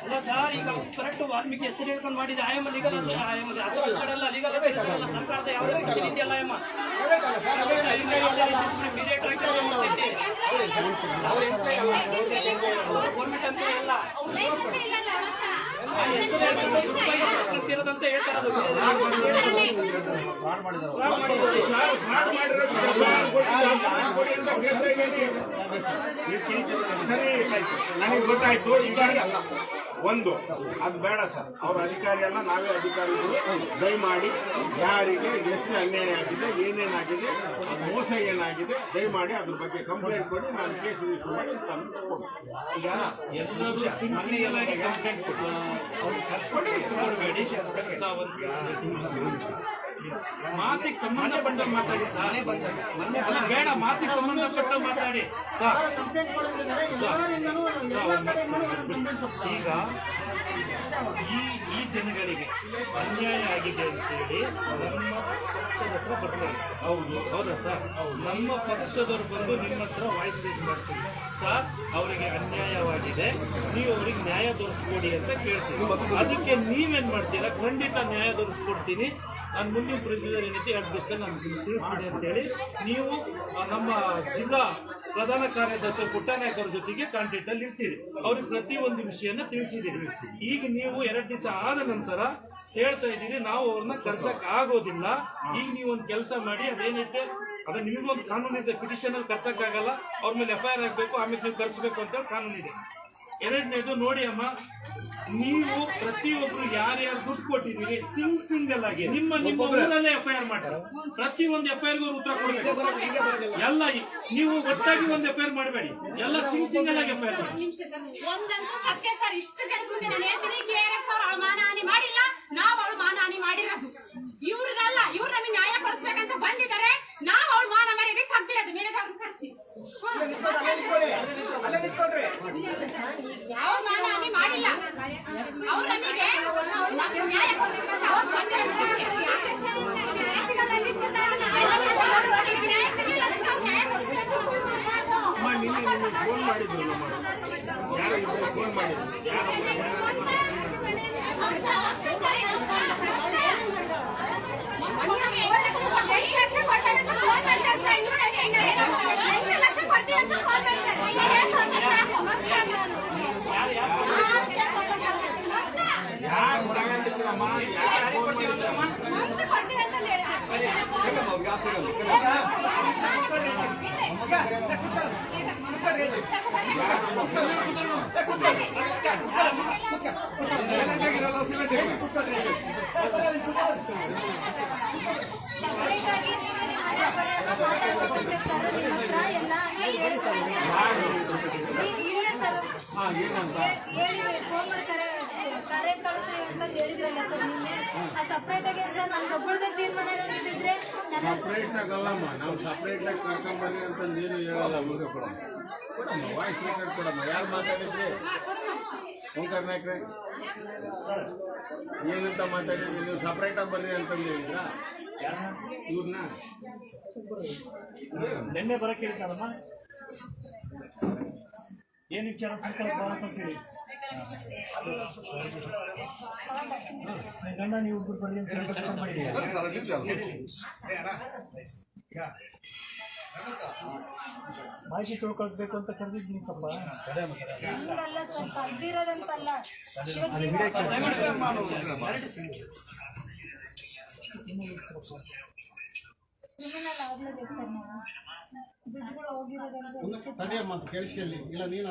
ಅಲ್ಲ ಸರ್, ಈಗ ಕರೆಕ್ಟ್ ವಾಲ್ಮೀಕಿ ಹೆಸರು ಹೇಳ್ಕೊಂಡು ಮಾಡಿದ ಆಯಮ್ಮ ಲೀಗಲ್ ಅಂದ್ರೆ ಆಯಮ್ಮ ಅಲ್ಲ ಲೀಗಲ್ ಅಲ್ಲ, ಸರ್ಕಾರದ ಯಾವುದೇ ಪ್ರತಿನಿಧಿ ಅಲ್ಲ ಆಯಮ್ಮ ಗೌರ್ಮೆಂಟ್ ಅಂತ ಇಲ್ಲ ಇರೋದಂತ ಹೇಳ್ತಾರೆ. ನನಗೆ ಗೊತ್ತಾಯ್ತು. ಈಗ ಒಂದು ಅದು ಬೇಡ ಸರ್, ಅವ್ರ ಅಧಿಕಾರಿ ಅಲ್ಲ, ನಾವೇ ಅಧಿಕಾರಿಗಳು. ದಯಮಾಡಿ ಯಾರಿಗೆ ಎಷ್ಟು ಅನ್ಯಾಯ ಆಗಿದೆ, ಏನೇನಾಗಿದೆ, ಮೋಸ ಏನಾಗಿದೆ, ದಯಮಾಡಿ ಅದ್ರ ಬಗ್ಗೆ ಕಂಪ್ಲೇಂಟ್ ಕೊಡಿ. ನಾನು ಕೇಸ್ ರಿಜಿಸ್ಟರ್ ಮಾಡಿ ಈಗ ಎಲ್ಲರೂ ಕಂಪ್ಲೇಂಟ್ ಕೊಡಿ. ಮಾತಿಗೆ ಸಂಬಂಧಪಟ್ಟ ಮಾತಾಡಿ ಸರ್, ಬೇಡ ಮಾತಿಗೆ ಸಂಬಂಧಪಟ್ಟ ಮಾತಾಡಿ ಸರ್. ಈಗ ಈ ಜನಗಳಿಗೆ ಅನ್ಯಾಯ ಆಗಿದೆ ಅಂತೇಳಿ ನಮ್ಮ ಪಕ್ಷದ ಹತ್ರ ಬರ್ತಾರೆ. ಹೌದಾ ಸರ್? ನಮ್ಮ ಪಕ್ಷದವ್ರು ಬಂದು ನಿಮ್ಮ ಹತ್ರ ವಾಯ್ಸ್ ರೇಸ್ ಮಾಡ್ತೀವಿ ಸರ್, ಅವರಿಗೆ ಅನ್ಯಾಯವಾಗಿದೆ, ನೀವು ಅವ್ರಿಗೆ ನ್ಯಾಯ ದೊರಕಿಸ್ಕೊಡಿ ಅಂತ ಕೇಳ್ತೀವಿ. ಅದಕ್ಕೆ ನೀವೇನ್ ಮಾಡ್ತೀರಾ? ಖಂಡಿತ ನ್ಯಾಯ ದೊರಕಿಸ್ಕೊಡ್ತೀನಿ, ನಾನು ಮುಂದಿನ ಪ್ರೊಸೀಜರ್ ಏನೈತಿ 2 ದಿವಸದಲ್ಲಿ ನಾನು ತಿಳಿಸ್ಬಿಡಿ ಅಂತೇಳಿ ನೀವು ನಮ್ಮ ಜಿಲ್ಲಾ ಪ್ರಧಾನ ಕಾರ್ಯದರ್ಶಿ ಪುಟ್ಟನಾಯಕರ ಜೊತೆಗೆ ಕಾಂಟ್ಯಾಕ್ಟ್ ಅಲ್ಲಿ ಇರ್ತೀರಿ. ಅವ್ರಿಗೆ ಪ್ರತಿಯೊಂದು ವಿಷಯನ ತಿಳಿಸಿದ್ದೀರಿ. ಈಗ ನೀವು 2 ದಿವಸ ಆದ ನಂತರ ಹೇಳ್ತಾ ಇದ್ದೀರಿ ನಾವು ಅವ್ರನ್ನ ಕರ್ಸಕ್ ಆಗೋದಿಲ್ಲ. ಈಗ ನೀವು ಒಂದು ಕೆಲಸ ಮಾಡಿ, ಅದೇನೈತೆ ಅದು ನಿಮಗೊಂದು ಕಾನೂನು ಇದೆ, ಪಿಟಿಷನ್ ಅಲ್ಲಿ ಕರ್ಸಕ್ ಆಗಲ್ಲ, ಅವ್ರ ಮೇಲೆ FIR ಆಗಬೇಕು, ಆಮೇಲೆ ನೀವು ಕರ್ಸಬೇಕು ಅಂತ ಕಾನೂನು ಇದೆ. 2ನೇದು ನೋಡಿ ಅಮ್ಮ, ನೀವು ಪ್ರತಿಯೊಬ್ರು ಯಾರ್ಯಾರು ದುಡ್ಡು ಕೊಟ್ಟಿದ್ದೀರಿ ಸಿಂಗಲ್ ಆಗಿ ನಿಮ್ಮ ಊರಲ್ಲೇ FIR ಮಾಡ್ತಾರೆ. ಪ್ರತಿಯೊಂದು FIR ಉತ್ತರ ಕೊಡಬೇಕು. ಎಲ್ಲ ನೀವು ಒಟ್ಟಾಗಿ ಒಂದು FIR ಮಾಡಬೇಡಿ, ಎಲ್ಲ ಸಿಂಗಲ್ ಆಗಿ FIR ಮಾಡಿ. ಒಂದಂತೂ ಸತ್ಯ ಸರ್, ಇಷ್ಟು ಜನದ ಮುಂದೆ ನಾನು ಹೇಳ್ತೀನಿ, KRS ಅವರು ಮಾನಹಾನಿ ಮಾಡಿಲ್ಲ, ನಾವು ಅವಳು ಮಾನಹಾನಿ ಮಾಡಿರೋದು. ಇವ್ರಲ್ಲ, ಇವ್ರು ನಮಗೆ ನ್ಯಾಯ ಕೊಡಿಸ್ಬೇಕಂತ ಬಂದಿದ್ದಾರೆ, ನಾವು ಅವಳು ಮಾನ ಮರ್ಯಾದೆ ತಗ್ದಿರೋದು. ಮೇಡಮ್ ಅವ್ರನ್ನ ಕರೆಸಿ, ಯಾವ ಮಾನಹಾನಿ ಮಾಡಿಲ್ಲ, ಅವ್ರು ನಮಗೆ ನ್ಯಾಯ ಕೊಡಿಸ್ಬೇಕಂತ ಅವ್ರು ಬಂದಿರೋದು. ಫೋನ್ ಮಾಡಿದ್ರು, ಯಾರೋ ಇಬ್ಬರು ಫೋನ್ ಮಾಡಿದ್ರು. ಕರೆ ಕಳಿಸ್ರಿ ಅಂತ ಹೇಳಿದ್ರಲ್ಲ ಸರ್, ನಿನ್ನೆ ಸಪ್ರೇಟ್ ಆಗಿ ನನ್ಗೆ ಒಬ್ಬಳದಾಗ ತೀರ್ಮಾನ ಆಗಿದ್ರೆ ಸಪ್ರೇಟ್ ಆಗಲ್ಲಮ್ಮ, ನಾವು ಸಪ್ರೇಟ್ ಆಗಿ ಕರ್ಕೊಂಡ್ಬನ್ನಿ ಅಂತ ನೀನು ಹೇಳಲ್ಲ. ಹುಡುಗ ಕೊಡಮ್ಮ, ವಾಯ್ಸ್ ರೆಕಾರ್ಡ್ ಕೊಡಮ್ಮ. ಯಾರು ಮಾತಾಡಿದ್ರಿ? ಓಂಕಾರ ನಾಯ್ಕ್ರೆ ಏನಂತ ಮಾತಾಡಿದ್ರಿ? ನೀವು ಸಪ್ರೇಟ್ ಆಗಿ ಬರ್ರಿ ಅಂತಂದು ಹೇಳಿದ್ರಾ ಇವ್ರನ್ನ? ನಿನ್ನೆ ಬರಕ್ಕೆ ಹೇಳ್ತಾರಮ್ಮ, ಏನು ವಿಚಾರ ಅಂತೇಳಿ ಗಂಡ ನೀವು ಒಬ್ಬರು ಬರ್ರಿ ಅಂತ ಮಾಹಿತಿ ತಿಳ್ಕೊಳ್ಬೇಕು ಅಂತ ಕರೆದಿದ್ದೀನಿ ತಪ್ಪ. ಹಿಂಗಲ್ಲ ಸರ್, ಕರ್ದಿರೋದಂತಲ್ಲ, ಕ್ರಿಮಿನಲ್ ಆಗ್ಲೇಬೇಕು ಸರ್. ನಾವು ದುಡ್ಡುಗಳು ಹೋಗಿರೋದಂದ್ರೆ ತಡೆಯಮ್ಮ ಅಂತ ಕೇಳಿಸ್ಕೊಳ್ಳಿ. ಇಲ್ಲ ನೀನು